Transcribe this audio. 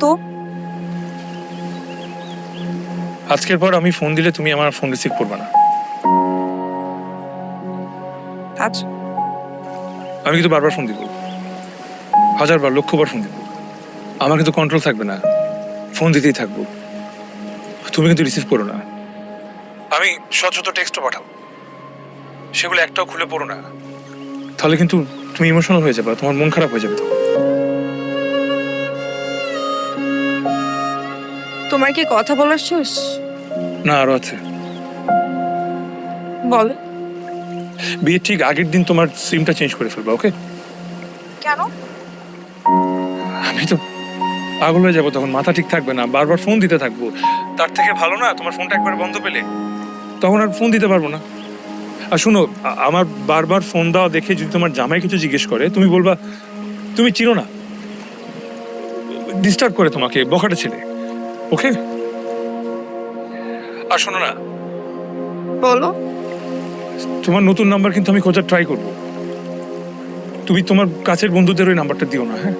তো আজকের পর আমি ফোন দিলে তুমি আমার ফোন রিসিভ করবে না। আচ্ছা আমি কিন্তু বারবার ফোন দিব, 1000বার 1,000,000 ফোন দিব। আমার কিন্তু কন্ট্রোল থাকবে না, ফোন দিতেই থাকবো। তুমি কিন্তু রিসিভ করো না। আমি শত শত টেক্সটও পাঠাবো, সেগুলো একটাও খুলে পড়ো না। তাহলে কিন্তু তুমি ইমোশনাল হয়ে যাবে, তোমার মন খারাপ হয়ে যাবে। তো তোমার কি কথা বলার শেষ? না, আরো আছে। বলো। বিয়ের ঠিক আগের দিন তোমার সিমটা চেঞ্জ করে ফেলবা, ওকে? কেন? আমি তো পাগল হয়ে যাবো, তখন মাথা ঠিক থাকবে না, বারবার ফোন দিতে থাকবো। তার থেকে ভালো না তোমার ফোনটা একবার বন্ধ পেলে, তখন আর ফোন দিতে পারবো না। আর শুনো, আমার বারবার ফোন দেওয়া দেখে যদি তোমার জামাই কিছু জিজ্ঞেস করে, তুমি বলবা তুমি চিনো না, ডিস্টার্ব করে তোমাকে, বখাটে ছেলে, ওকে? আর শোনো না, বলো। তোমার নতুন নাম্বার কিন্তু আমি খোঁজার ট্রাই করবো। তুমি তোমার কাছের বন্ধুদের ওই নাম্বারটা দিও না, হ্যাঁ?